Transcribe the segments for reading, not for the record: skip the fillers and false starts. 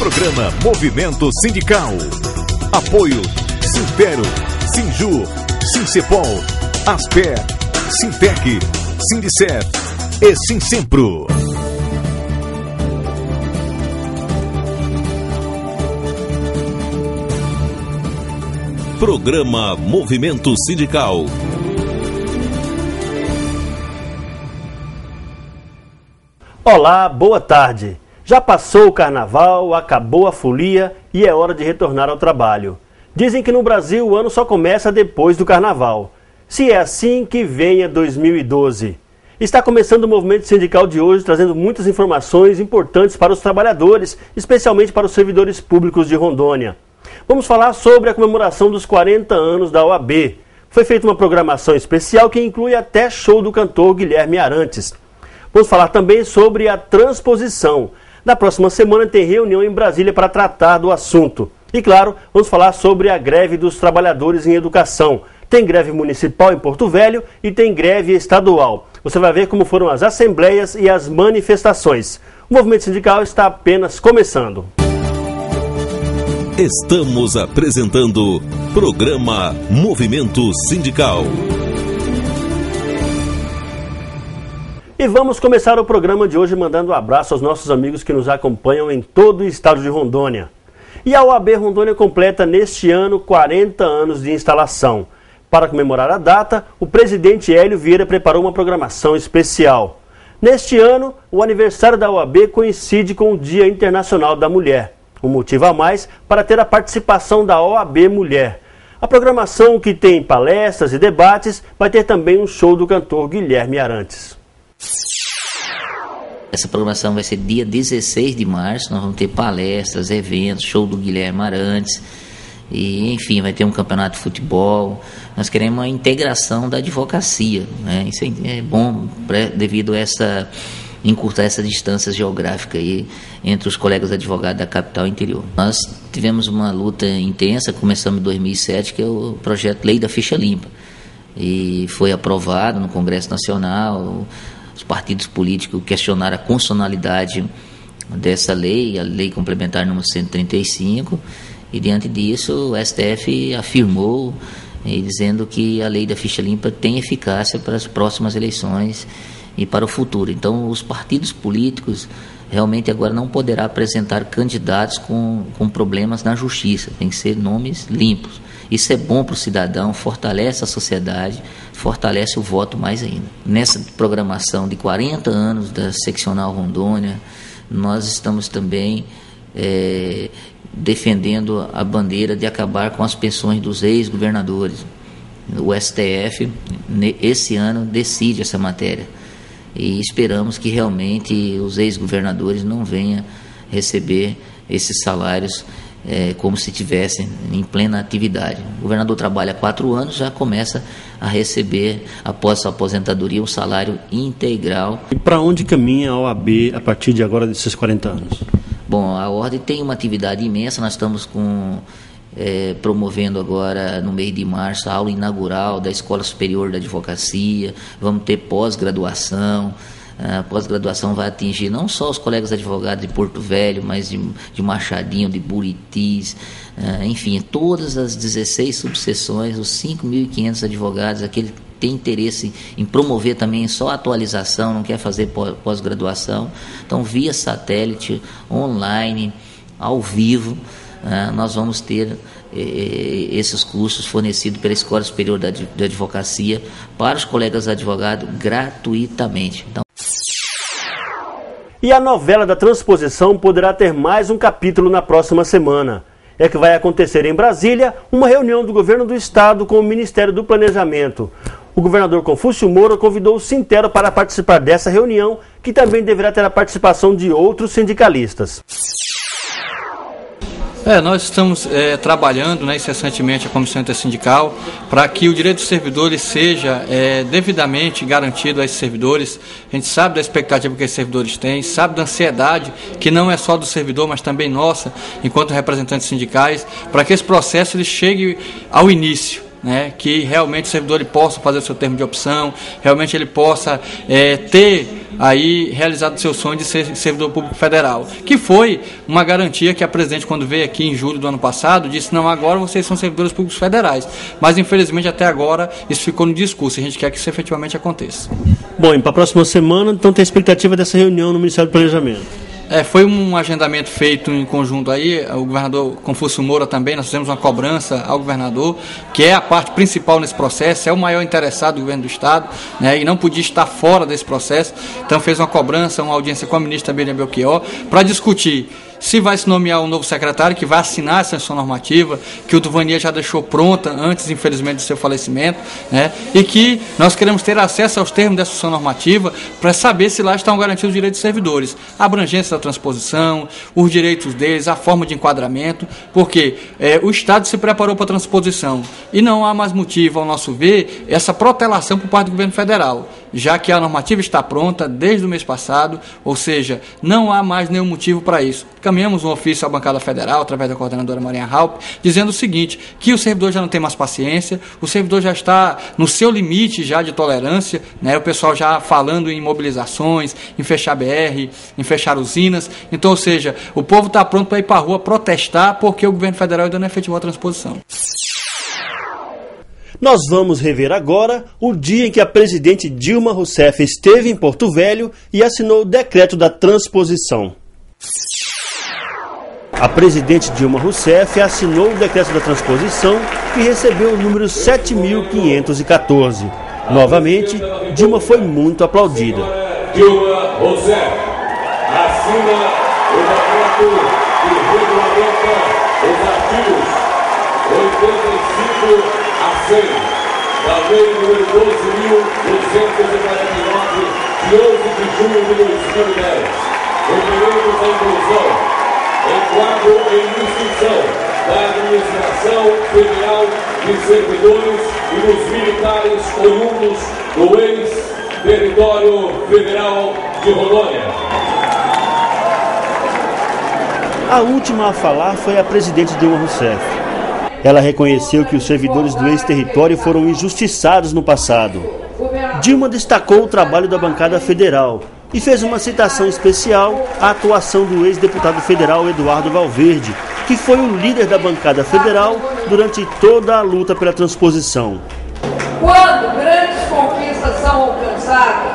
Programa Movimento Sindical. Apoio Sinpero, Sinjur, Sincepol, Asper, Sintec, Sindicer e Sinsempro. Programa Movimento Sindical. Olá, boa tarde. Já passou o carnaval, acabou a folia e é hora de retornar ao trabalho. Dizem que no Brasil o ano só começa depois do carnaval. Se é assim, que venha 2012. Está começando o movimento sindical de hoje, trazendo muitas informações importantes para os trabalhadores, especialmente para os servidores públicos de Rondônia. Vamos falar sobre a comemoração dos 40 anos da OAB. Foi feita uma programação especial que inclui até show do cantor Guilherme Arantes. Vamos falar também sobre a transposição. Na próxima semana tem reunião em Brasília para tratar do assunto. E claro, vamos falar sobre a greve dos trabalhadores em educação. Tem greve municipal em Porto Velho e tem greve estadual. Você vai ver como foram as assembleias e as manifestações. O movimento sindical está apenas começando. Estamos apresentando Programa Movimento Sindical. E vamos começar o programa de hoje mandando um abraço aos nossos amigos que nos acompanham em todo o estado de Rondônia. E a OAB Rondônia completa neste ano 40 anos de instalação. Para comemorar a data, o presidente Hélio Vieira preparou uma programação especial. Neste ano, o aniversário da OAB coincide com o Dia Internacional da Mulher. Um motivo a mais para ter a participação da OAB Mulher. A programação, que tem palestras e debates, vai ter também um show do cantor Guilherme Arantes. Essa programação vai ser dia 16 de março, nós vamos ter palestras, eventos, show do Guilherme Arantes, e enfim, vai ter um campeonato de futebol. Nós queremos uma integração da advocacia, né? Isso é bom devido a encurtar essa distância geográfica aí entre os colegas advogados da capital e interior. Nós tivemos uma luta intensa, começamos em 2007, que é o projeto Lei da Ficha Limpa, e foi aprovado no Congresso Nacional. Os partidos políticos questionaram a constitucionalidade dessa lei, a lei complementar número 135, e diante disso o STF afirmou, dizendo que a lei da ficha limpa tem eficácia para as próximas eleições e para o futuro. Então os partidos políticos realmente agora não poderão apresentar candidatos com problemas na justiça, tem que ser nomes limpos. Isso é bom para o cidadão, fortalece a sociedade, fortalece o voto mais ainda. Nessa programação de 40 anos da Seccional Rondônia, nós estamos também defendendo a bandeira de acabar com as pensões dos ex-governadores. O STF, esse ano, decide essa matéria. E esperamos que realmente os ex-governadores não venham receber esses salários como se estivessem em plena atividade. O governador trabalha 4 anos, já começa a receber, após sua aposentadoria, um salário integral. E para onde caminha a OAB a partir de agora, desses 40 anos? Bom, a Ordem tem uma atividade imensa. Nós estamos promovendo agora, no mês de março, a aula inaugural da Escola Superior da Advocacia. Vamos ter pós-graduação. A pós-graduação vai atingir não só os colegas advogados de Porto Velho, mas de Machadinho, de Buritis, enfim, todas as 16 subseções, os 5.500 advogados, aquele que tem interesse em promover também só atualização, não quer fazer pós-graduação. Então, via satélite, online, ao vivo, nós vamos ter esses cursos fornecidos pela Escola Superior da Advocacia para os colegas advogados gratuitamente. Então, e a novela da transposição poderá ter mais um capítulo na próxima semana. É que vai acontecer em Brasília uma reunião do governo do estado com o Ministério do Planejamento. O governador Confúcio Moura convidou o Sintero para participar dessa reunião, que também deverá ter a participação de outros sindicalistas. Nós estamos trabalhando incessantemente a Comissão Intersindical para que o direito dos servidores seja devidamente garantido a esses servidores. A gente sabe da expectativa que esses servidores têm, sabe da ansiedade, que não é só do servidor, mas também nossa, enquanto representantes sindicais, para que esse processo ele chegue ao início. Que realmente o servidor ele possa fazer o seu termo de opção, realmente ele possa ter aí realizado o seu sonho de ser servidor público federal, que foi uma garantia que a presidente, quando veio aqui em julho do ano passado, disse: não, agora vocês são servidores públicos federais, mas infelizmente até agora isso ficou no discurso, e a gente quer que isso efetivamente aconteça. Bom, e para a próxima semana, então tem a expectativa dessa reunião no Ministério do Planejamento? Foi um agendamento feito em conjunto aí, o governador Confúcio Moura também, nós fizemos uma cobrança ao governador, que é a parte principal nesse processo, é o maior interessado do governo do Estado, né, e não podia estar fora desse processo, então fez uma cobrança, uma audiência com a ministra Miriam Belchior, para discutir se vai se nomear um novo secretário que vai assinar essa sanção normativa, que o Duvanier já deixou pronta antes, infelizmente, do seu falecimento, né? E que nós queremos ter acesso aos termos dessa sanção normativa para saber se lá estão garantidos os direitos dos servidores, a abrangência da transposição, os direitos deles, a forma de enquadramento, porque o Estado se preparou para a transposição e não há mais motivo, ao nosso ver, essa protelação por parte do governo federal, já que a normativa está pronta desde o mês passado, ou seja, não há mais nenhum motivo para isso. Caminhamos um ofício à bancada federal, através da coordenadora Marinha Halp, dizendo o seguinte, que o servidor já não tem mais paciência, o servidor já está no seu limite já de tolerância, né? O pessoal já falando em mobilizações, em fechar BR, em fechar usinas, então, ou seja, o povo está pronto para ir para a rua protestar porque o governo federal ainda não efetivou a transposição. Nós vamos rever agora o dia em que a presidente Dilma Rousseff esteve em Porto Velho e assinou o decreto da transposição. A presidente Dilma Rousseff assinou o decreto da transposição e recebeu o número 7.514. Novamente, Dilma foi muito aplaudida. Dilma Rousseff assina o decreto que regulamenta os artigos 85 a 100 da Lei número 12.249, de 11 de junho de 2010, referindo à inclusão, em quadro e extinção da administração federal de servidores e dos militares oriundos do ex-território federal de Rondônia. A última a falar foi a presidente Dilma Rousseff. Ela reconheceu que os servidores do ex-território foram injustiçados no passado. Dilma destacou o trabalho da bancada federal e fez uma citação especial à atuação do ex-deputado federal Eduardo Valverde, que foi o líder da bancada federal durante toda a luta pela transposição. Quando grandes conquistas são alcançadas,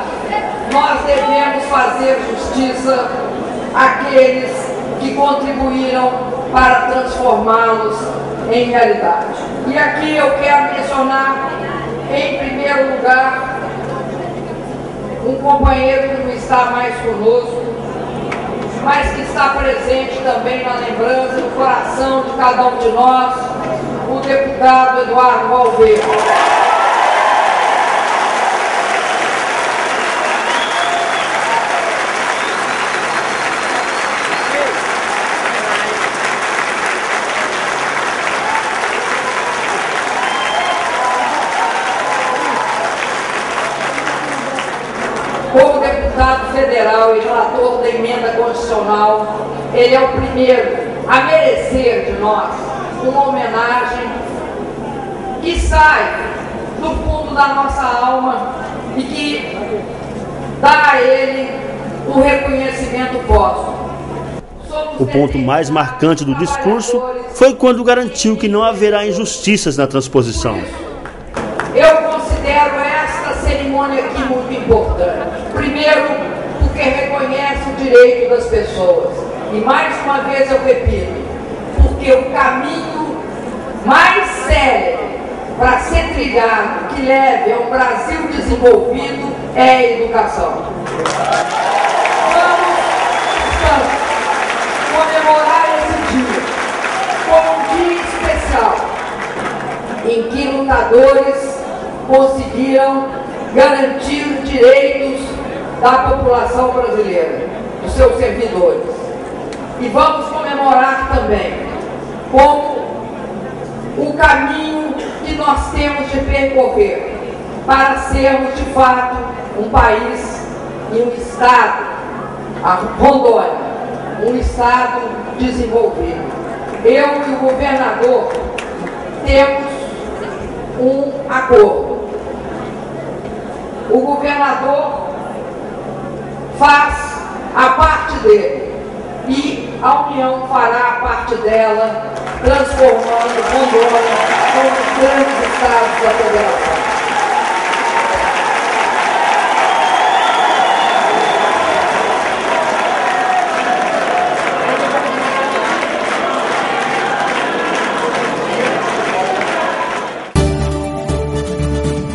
nós devemos fazer justiça àqueles que contribuíram para transformá-los em realidade. E aqui eu quero mencionar, em primeiro lugar, um companheiro que não está mais conosco, mas que está presente também na lembrança, no coração de cada um de nós, o deputado Eduardo Valverde. Como deputado federal e relator da emenda constitucional, ele é o primeiro a merecer de nós uma homenagem que sai do fundo da nossa alma e que dá a ele o reconhecimento póstumo. O ponto mais marcante do discurso foi quando garantiu que não haverá injustiças na transposição. Eu considero esta cerimônia aqui muito importante. Primeiro, porque reconhece o direito das pessoas. E mais uma vez eu repito, porque o caminho mais sério para ser trilhado, que leve a um Brasil desenvolvido, é a educação. Vamos, portanto, comemorar esse dia como um dia especial em que lutadores conseguiram garantir os direitos da população brasileira, dos seus servidores. E vamos comemorar também como o caminho que nós temos de percorrer para sermos de fato um país e um estado, a Rondônia, um estado desenvolvido. Eu e o governador temos um acordo. O governador faz a parte dele e a União fará a parte dela, transformando Rondônia como um dos grandes estados da federação.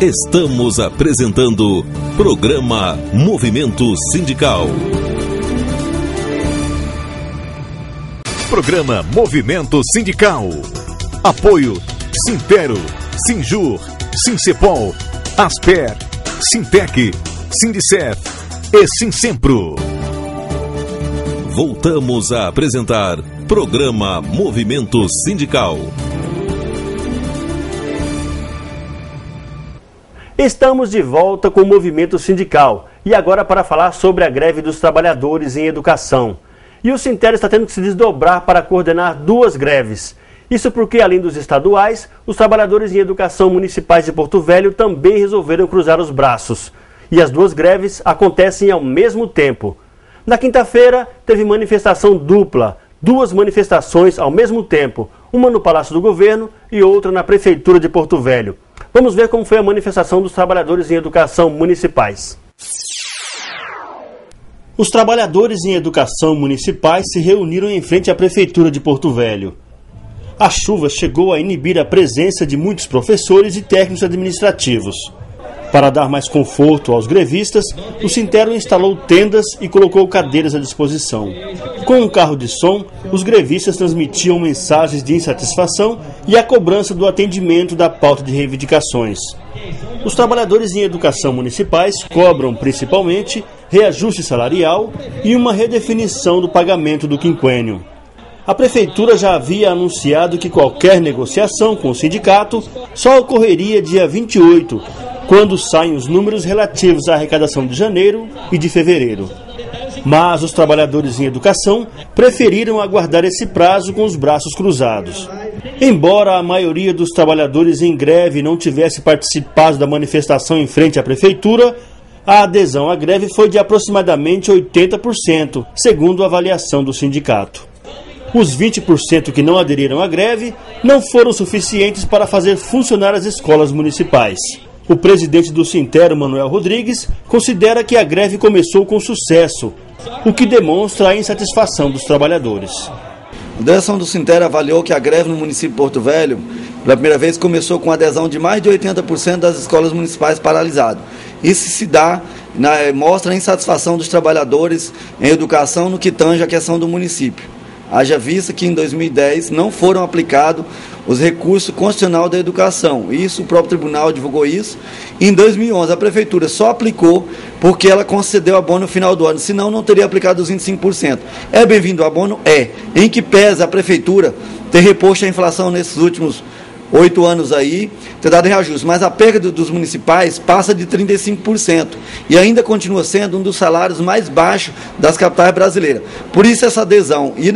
Estamos apresentando Programa Movimento Sindical. Programa Movimento Sindical. Apoio Sintero, Sinjur, Sincepol, Asper, Sintec, Sindicef e Sinsempro. Voltamos a apresentar Programa Movimento Sindical. Estamos de volta com o Movimento Sindical e agora para falar sobre a greve dos trabalhadores em educação. E o Sintero está tendo que se desdobrar para coordenar duas greves. Isso porque, além dos estaduais, os trabalhadores em educação municipais de Porto Velho também resolveram cruzar os braços. E as duas greves acontecem ao mesmo tempo. Na quinta-feira, teve manifestação dupla, duas manifestações ao mesmo tempo, uma no Palácio do Governo e outra na Prefeitura de Porto Velho. Vamos ver como foi a manifestação dos trabalhadores em educação municipais. Os trabalhadores em educação municipais se reuniram em frente à Prefeitura de Porto Velho. A chuva chegou a inibir a presença de muitos professores e técnicos administrativos. Para dar mais conforto aos grevistas, o Sintero instalou tendas e colocou cadeiras à disposição. Com um carro de som, os grevistas transmitiam mensagens de insatisfação e a cobrança do atendimento da pauta de reivindicações. Os trabalhadores em educação municipais cobram, principalmente, reajuste salarial e uma redefinição do pagamento do quinquênio. A Prefeitura já havia anunciado que qualquer negociação com o sindicato só ocorreria dia 28, quando saem os números relativos à arrecadação de janeiro e de fevereiro. Mas os trabalhadores em educação preferiram aguardar esse prazo com os braços cruzados. Embora a maioria dos trabalhadores em greve não tivesse participado da manifestação em frente à Prefeitura, a adesão à greve foi de aproximadamente 80%, segundo a avaliação do sindicato. Os 20% que não aderiram à greve não foram suficientes para fazer funcionar as escolas municipais. O presidente do Sintero, Manuel Rodrigues, considera que a greve começou com sucesso, o que demonstra a insatisfação dos trabalhadores. A direção do Sintero avaliou que a greve no município de Porto Velho, pela primeira vez, começou com adesão de mais de 80% das escolas municipais paralisadas. Isso se dá, mostra a insatisfação dos trabalhadores em educação no que tange a questão do município. Haja vista que em 2010 não foram aplicados os recursos constitucionais da educação. Isso, o próprio tribunal divulgou isso. Em 2011, a Prefeitura só aplicou porque ela concedeu abono no final do ano, senão não teria aplicado os 25%. É bem-vindo o abono? É. Em que pesa a Prefeitura ter reposto a inflação nesses últimos 8 anos aí, ter dado reajuste, mas a perda dos municipais passa de 35% e ainda continua sendo um dos salários mais baixos das capitais brasileiras. Por isso essa adesão, e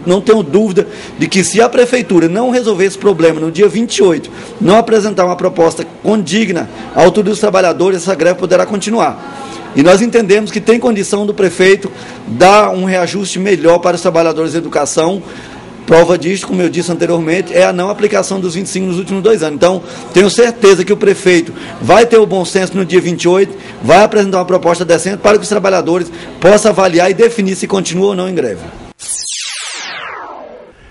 não tenho dúvida de que se a Prefeitura não resolver esse problema no dia 28, não apresentar uma proposta condigna à altura dos trabalhadores, essa greve poderá continuar. E nós entendemos que tem condição do prefeito dar um reajuste melhor para os trabalhadores da educação. Prova disso, como eu disse anteriormente, é a não aplicação dos 25 nos últimos 2 anos. Então, tenho certeza que o prefeito vai ter o bom senso no dia 28, vai apresentar uma proposta decente para que os trabalhadores possam avaliar e definir se continuam ou não em greve.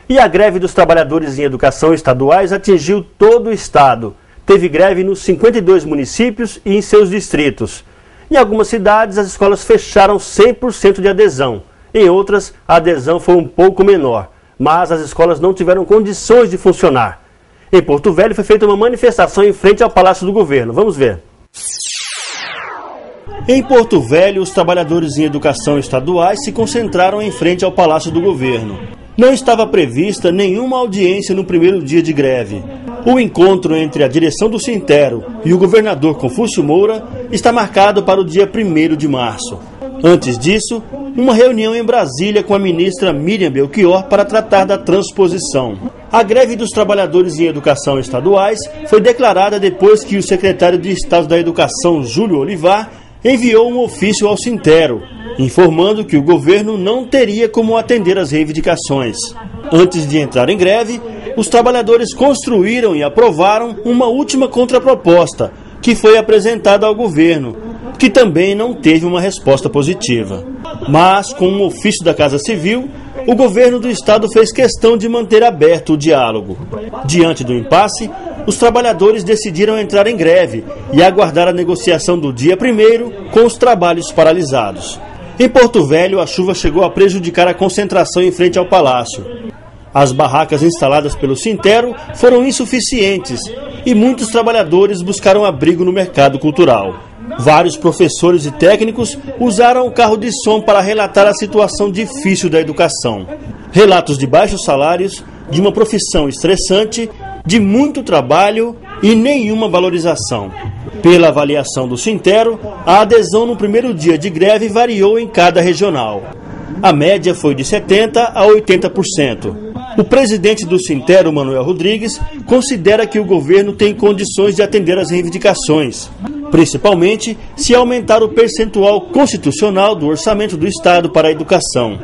E a greve dos trabalhadores em educação estaduais atingiu todo o estado. Teve greve nos 52 municípios e em seus distritos. Em algumas cidades, as escolas fecharam 100% de adesão. Em outras, a adesão foi um pouco menor. Mas as escolas não tiveram condições de funcionar. Em Porto Velho foi feita uma manifestação em frente ao Palácio do Governo. Vamos ver. Em Porto Velho, os trabalhadores em educação estaduais se concentraram em frente ao Palácio do Governo. Não estava prevista nenhuma audiência no primeiro dia de greve. O encontro entre a direção do Sintero e o governador Confúcio Moura está marcado para o dia 1º de março. Antes disso, uma reunião em Brasília com a ministra Miriam Belchior para tratar da transposição. A greve dos trabalhadores em educação estaduais foi declarada depois que o secretário de Estado da Educação, Júlio Olivar, enviou um ofício ao Sintero, informando que o governo não teria como atender às reivindicações. Antes de entrar em greve, os trabalhadores construíram e aprovaram uma última contraproposta, que foi apresentada ao governo, que também não teve uma resposta positiva. Mas, com um ofício da Casa Civil, o governo do estado fez questão de manter aberto o diálogo. Diante do impasse, os trabalhadores decidiram entrar em greve e aguardar a negociação do dia 1º com os trabalhos paralisados. Em Porto Velho, a chuva chegou a prejudicar a concentração em frente ao palácio. As barracas instaladas pelo Sintero foram insuficientes e muitos trabalhadores buscaram abrigo no mercado cultural. Vários professores e técnicos usaram o carro de som para relatar a situação difícil da educação. Relatos de baixos salários, de uma profissão estressante, de muito trabalho e nenhuma valorização. Pela avaliação do Sintero, a adesão no primeiro dia de greve variou em cada regional. A média foi de 70% a 80%. O presidente do Sintero, Manuel Rodrigues, considera que o governo tem condições de atender às reivindicações, principalmente se aumentar o percentual constitucional do orçamento do Estado para a educação.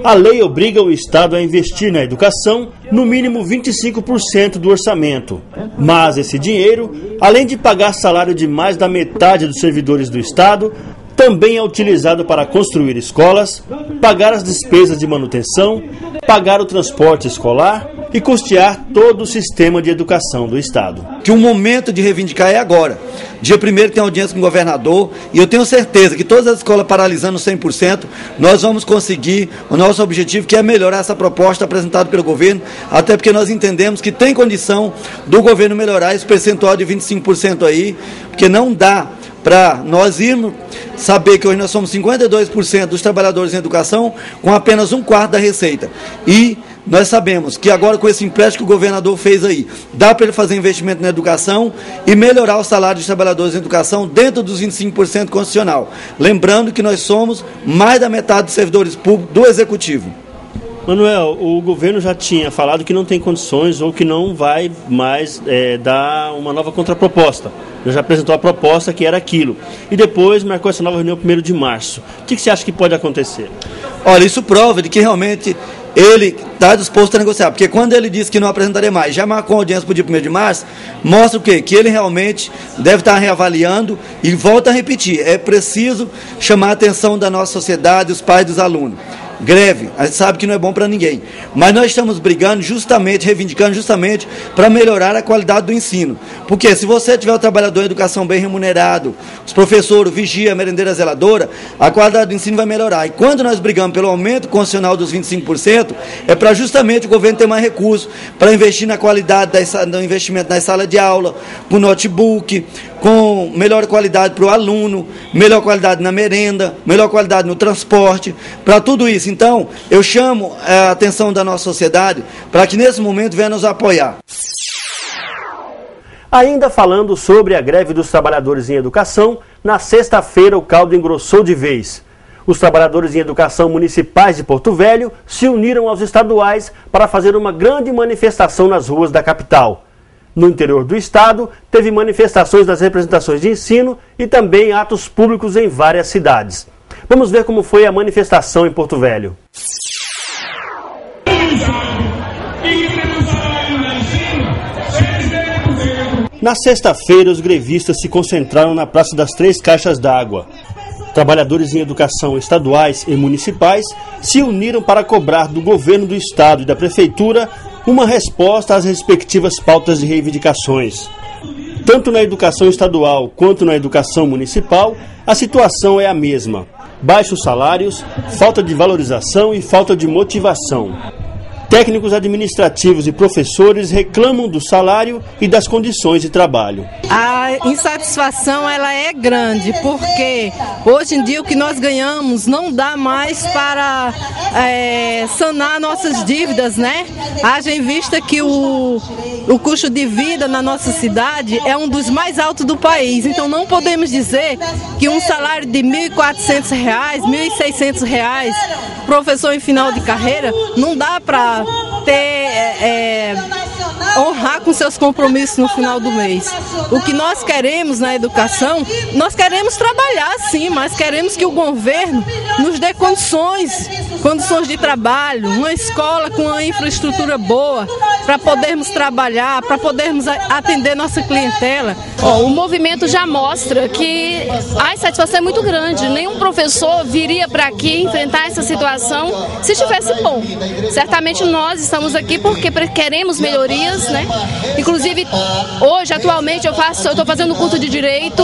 A lei obriga o Estado a investir na educação no mínimo 25% do orçamento. Mas esse dinheiro, além de pagar salário de mais da metade dos servidores do Estado, também é utilizado para construir escolas, pagar as despesas de manutenção, pagar o transporte escolar e custear todo o sistema de educação do Estado. Que o momento de reivindicar é agora. Dia 1º tem audiência com o governador e eu tenho certeza que todas as escolas paralisando 100%, nós vamos conseguir o nosso objetivo, que é melhorar essa proposta apresentada pelo governo, até porque nós entendemos que tem condição do governo melhorar esse percentual de 25% aí, porque não dá para nós irmos saber que hoje nós somos 52% dos trabalhadores em educação com apenas 1/4 da receita. E nós sabemos que agora com esse empréstimo que o governador fez aí, dá para ele fazer investimento na educação e melhorar o salário dos trabalhadores em educação dentro dos 25% constitucional. Lembrando que nós somos mais da metade dos servidores públicos do Executivo. Manuel, o governo já tinha falado que não tem condições ou que não vai mais dar uma nova contraproposta. Ele já apresentou a proposta que era aquilo. E depois marcou essa nova reunião 1º de março. O que você acha que pode acontecer? Olha, isso prova de que realmente ele está disposto a negociar. Porque quando ele disse que não apresentaria mais, já marcou a audiência para o dia 1º de março, mostra o quê? Que ele realmente deve estar reavaliando e volta a repetir. É preciso chamar a atenção da nossa sociedade, os pais dos alunos. Greve, a gente sabe que não é bom para ninguém, mas nós estamos brigando justamente, reivindicando justamente para melhorar a qualidade do ensino, porque se você tiver o trabalhador em educação bem remunerado, os professores, o vigia, a merendeira, a zeladora, a qualidade do ensino vai melhorar. E quando nós brigamos pelo aumento constitucional dos 25%, é para justamente o governo ter mais recursos para investir na qualidade do investimento nas salas de aula, com notebook, com melhor qualidade para o aluno, melhor qualidade na merenda, melhor qualidade no transporte, para tudo isso. Então, eu chamo a atenção da nossa sociedade para que nesse momento venha nos apoiar. Ainda falando sobre a greve dos trabalhadores em educação, na sexta-feira o caldo engrossou de vez. Os trabalhadores em educação municipais de Porto Velho se uniram aos estaduais para fazer uma grande manifestação nas ruas da capital. No interior do estado, teve manifestações das representações de ensino e também atos públicos em várias cidades. Vamos ver como foi a manifestação em Porto Velho. Na sexta-feira, os grevistas se concentraram na Praça das Três Caixas d'Água. Trabalhadores em educação estaduais e municipais se uniram para cobrar do governo do estado e da prefeitura uma resposta às respectivas pautas de reivindicações. Tanto na educação estadual quanto na educação municipal, a situação é a mesma. Baixos salários, falta de valorização e falta de motivação. Técnicos administrativos e professores reclamam do salário e das condições de trabalho. A insatisfação ela é grande, porque hoje em dia o que nós ganhamos não dá mais para sanar nossas dívidas, né? Haja em vista que o custo de vida na nossa cidade é um dos mais altos do país, então não podemos dizer que um salário de R$ 1.400, R$ 1.600, professor em final de carreira, não dá para ter honrar com seus compromissos no final do mês. O que nós queremos na educação, nós queremos trabalhar sim, mas queremos que o governo nos dê condições de trabalho, uma escola com uma infraestrutura boa, para podermos trabalhar, para podermos atender nossa clientela. O movimento já mostra que a insatisfação é muito grande. Nenhum professor viria para aqui enfrentar essa situação se estivesse bom. Certamente nós estamos aqui porque queremos melhorias, né? Inclusive, hoje, atualmente, eu estou fazendo curso de Direito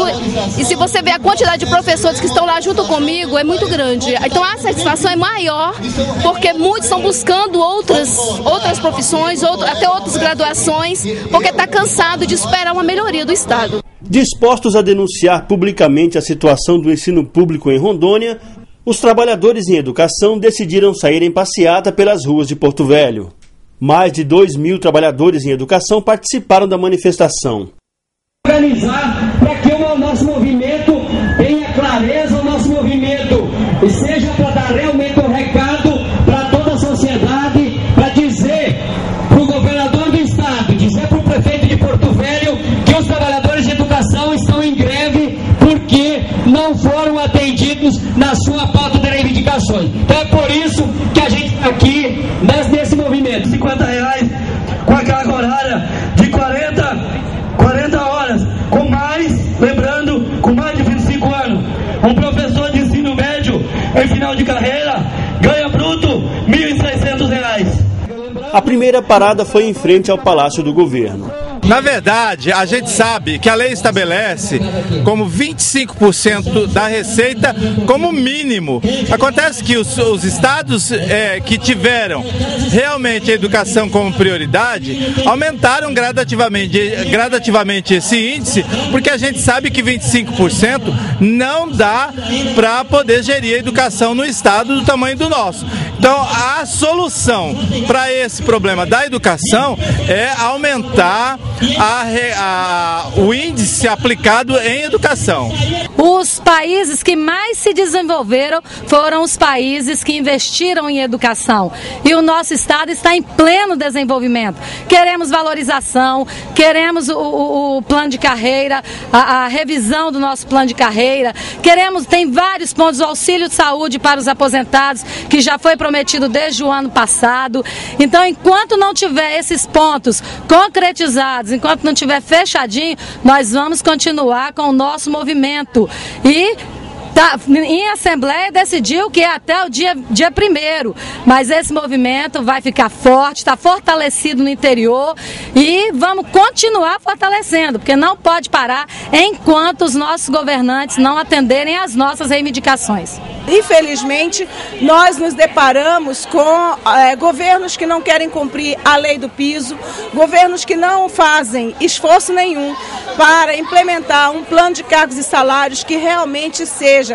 e se você ver a quantidade de professores que estão lá junto comigo, é muito grande. Então a satisfação é maior porque muitos estão buscando outras profissões, até outras graduações, porque está cansado de esperar uma melhoria do Estado. Dispostos a denunciar publicamente a situação do ensino público em Rondônia, os trabalhadores em educação decidiram sair em passeata pelas ruas de Porto Velho. Mais de 2.000 trabalhadores em educação participaram da manifestação. Organizar para que o nosso movimento tenha clareza, o nosso movimento seja para dar realmente um recado para toda a sociedade, para dizer para o governador do estado, dizer para o prefeito de Porto Velho que os trabalhadores de educação estão em greve porque não foram atendidos na sua pauta de reivindicações. Então é por isso que a gente está aqui nesse movimento. R$50 com a carga horária de 40 horas, com mais, lembrando, com mais de 25 anos. Um professor de ensino médio em final de carreira ganha bruto R$1.600. A primeira parada foi em frente ao Palácio do Governo. Na verdade, a gente sabe que a lei estabelece como 25% da receita como mínimo. Acontece que os estados que tiveram realmente a educação como prioridade aumentaram gradativamente esse índice, porque a gente sabe que 25% não dá para poder gerir a educação no estado do tamanho do nosso. Então, a solução para esse problema da educação é aumentar o índice aplicado em educação. Os países que mais se desenvolveram foram os países que investiram em educação. E o nosso estado está em pleno desenvolvimento. Queremos valorização, queremos o plano de carreira, a revisão do nosso plano de carreira. Tem vários pontos, o auxílio de saúde para os aposentados, que já foi prometido desde o ano passado. Então, enquanto não tiver esses pontos concretizados, enquanto não tiver fechadinho, nós vamos continuar com o nosso movimento. E em Assembleia decidiu que é até o dia 1º, mas esse movimento vai ficar forte, está fortalecido no interior e vamos continuar fortalecendo, porque não pode parar enquanto os nossos governantes não atenderem às nossas reivindicações. Infelizmente, nós nos deparamos com governos que não querem cumprir a lei do piso, governos que não fazem esforço nenhum para implementar um plano de cargos e salários que realmente seja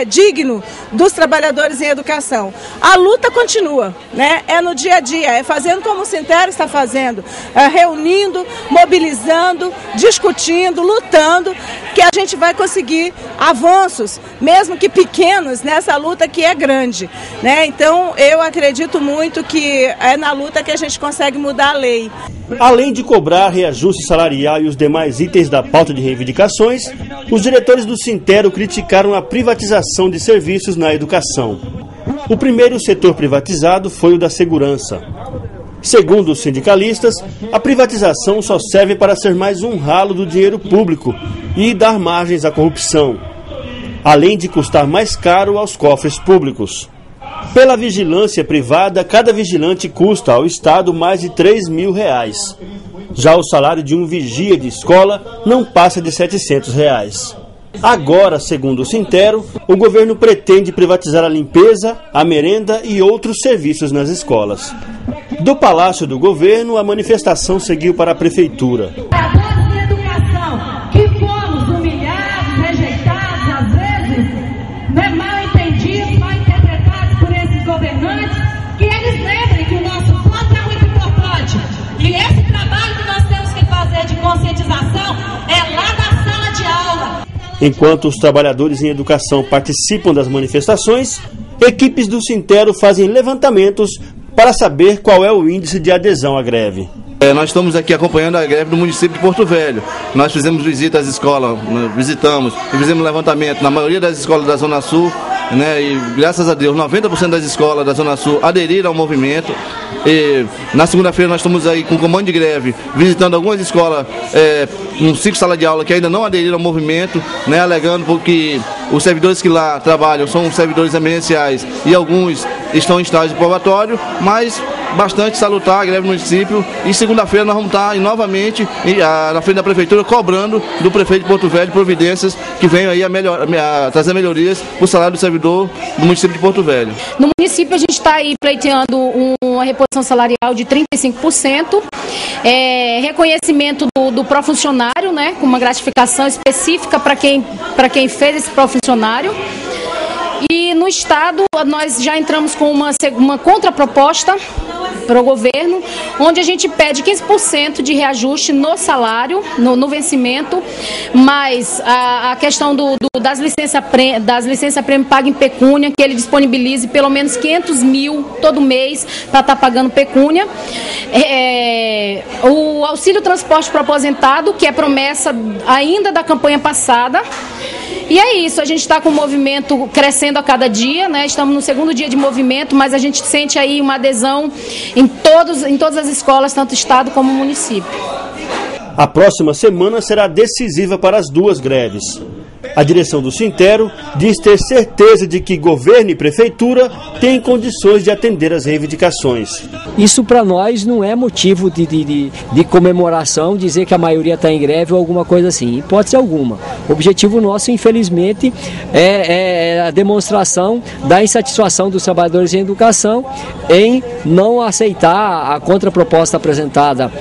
digno dos trabalhadores em educação. A luta continua, né? É no dia a dia, é fazendo como o Sintero está fazendo, reunindo, mobilizando, discutindo, lutando, que a gente vai conseguir avanços, mesmo que pequenos, nessa luta que é grande, né? Então, eu acredito muito que é na luta que a gente consegue mudar a lei. Além de cobrar reajuste salarial e os demais itens da pauta de reivindicações, os diretores do Sintero criticaram a privatização de serviços na educação. O primeiro setor privatizado foi o da segurança. Segundo os sindicalistas, a privatização só serve para ser mais um ralo do dinheiro público e dar margens à corrupção, além de custar mais caro aos cofres públicos. Pela vigilância privada, cada vigilante custa ao Estado mais de R$3.000. Já o salário de um vigia de escola não passa de R$700. Agora, segundo o Sintero, o governo pretende privatizar a limpeza, a merenda e outros serviços nas escolas. Do Palácio do Governo, a manifestação seguiu para a Prefeitura. Enquanto os trabalhadores em educação participam das manifestações, equipes do Sintero fazem levantamentos para saber qual é o índice de adesão à greve. Nós estamos aqui acompanhando a greve do município de Porto Velho. Nós fizemos visita às escolas, visitamos e fizemos levantamento na maioria das escolas da Zona Sul, né, e graças a Deus 90% das escolas da Zona Sul aderiram ao movimento. E na segunda-feira nós estamos aí com o comando de greve visitando algumas escolas um ciclo sala de aula que ainda não aderiram ao movimento, né, alegando porque os servidores que lá trabalham são servidores emergenciais e alguns estão em estágio probatório, mas bastante salutar a greve do município. E segunda-feira nós vamos estar novamente na frente da prefeitura cobrando do prefeito de Porto Velho providências que venham aí a trazer melhorias para o salário do servidor do município de Porto Velho. No município a gente está aí pleiteando uma reposição salarial de 35%, reconhecimento do pró-funcionário, né, com uma gratificação específica para quem fez esse pró-funcionário. E no Estado nós já entramos com uma contraproposta para o governo, onde a gente pede 15% de reajuste no salário, no vencimento, mas a questão das licenças prêmio paga em pecúnia, que ele disponibilize pelo menos 500 mil todo mês para estar pagando pecúnia. O auxílio transporte para aposentado, que é promessa ainda da campanha passada. E é isso, a gente está com o movimento crescendo a cada dia, né? Estamos no segundo dia de movimento, mas a gente sente aí uma adesão em todas as escolas, tanto Estado como município. A próxima semana será decisiva para as duas greves. A direção do Sintero diz ter certeza de que governo e prefeitura têm condições de atender as reivindicações. Isso para nós não é motivo de comemoração, dizer que a maioria está em greve ou alguma coisa assim, hipótese alguma. O objetivo nosso, infelizmente, é a demonstração da insatisfação dos trabalhadores em educação em não aceitar a contraproposta apresentada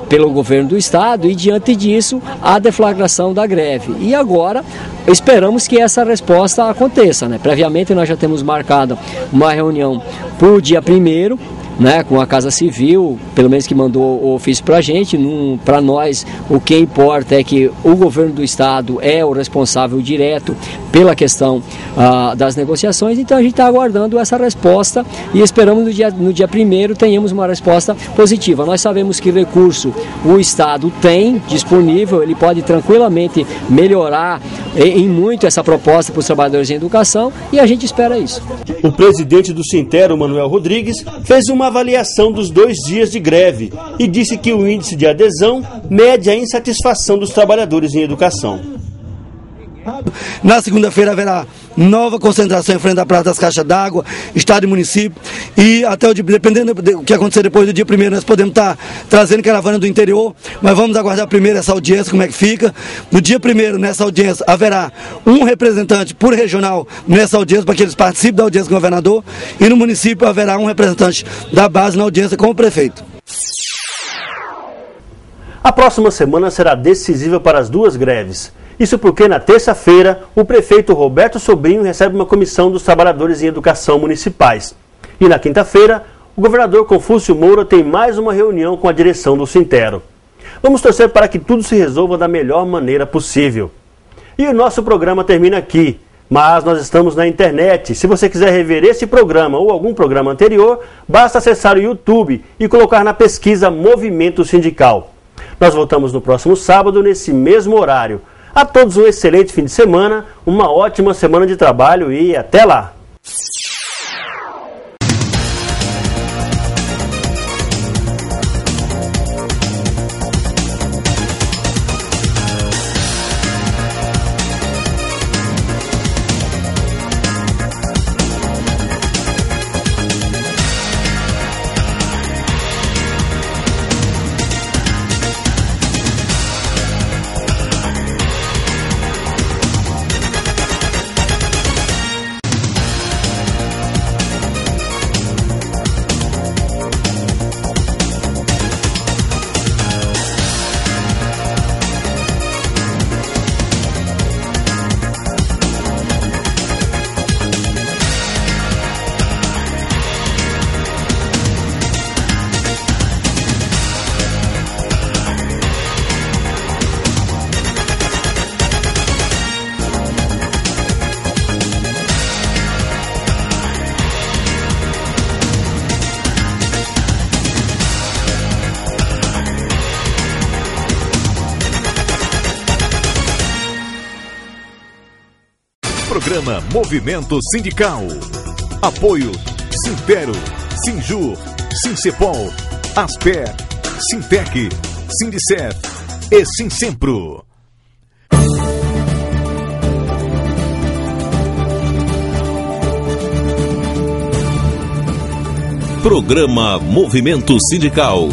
pelo governo do Estado e, diante disso, a deflagração da greve. E agora esperamos que essa resposta aconteça, né? Previamente nós já temos marcado uma reunião para o dia 1º, né, com a Casa Civil, pelo menos que mandou o ofício para a gente. Para nós o que importa é que o governo do Estado é o responsável direto pela questão das negociações, então a gente está aguardando essa resposta e esperamos no dia 1º tenhamos uma resposta positiva. Nós sabemos que recurso o Estado tem disponível, ele pode tranquilamente melhorar em muito essa proposta para os trabalhadores em educação e a gente espera isso. O presidente do Sintero, Manuel Rodrigues, fez uma avaliação dos 2 dias de greve e disse que o índice de adesão mede a insatisfação dos trabalhadores em educação. Na segunda-feira haverá nova concentração em frente à Praça das Caixas d'Água, Estado e município, e até dependendo do que acontecer depois do dia 1º, nós podemos estar trazendo caravana do interior, mas vamos aguardar primeiro essa audiência, como é que fica. No dia 1º, nessa audiência, haverá um representante por regional nessa audiência, para que eles participem da audiência com o governador, e no município haverá um representante da base na audiência com o prefeito. A próxima semana será decisiva para as duas greves. Isso porque na terça-feira o prefeito Roberto Sobrinho recebe uma comissão dos trabalhadores em educação municipais. E na quinta-feira o governador Confúcio Moura tem mais uma reunião com a direção do Sintero. Vamos torcer para que tudo se resolva da melhor maneira possível. E o nosso programa termina aqui, mas nós estamos na internet. Se você quiser rever esse programa ou algum programa anterior, basta acessar o YouTube e colocar na pesquisa Movimento Sindical. Nós voltamos no próximo sábado, nesse mesmo horário. A todos um excelente fim de semana, uma ótima semana de trabalho e até lá! Programa Movimento Sindical. Apoio Sintero, Sinjur, Sincepol, Asper, Sintec, Sindicef e Sinsempro. Programa Movimento Sindical.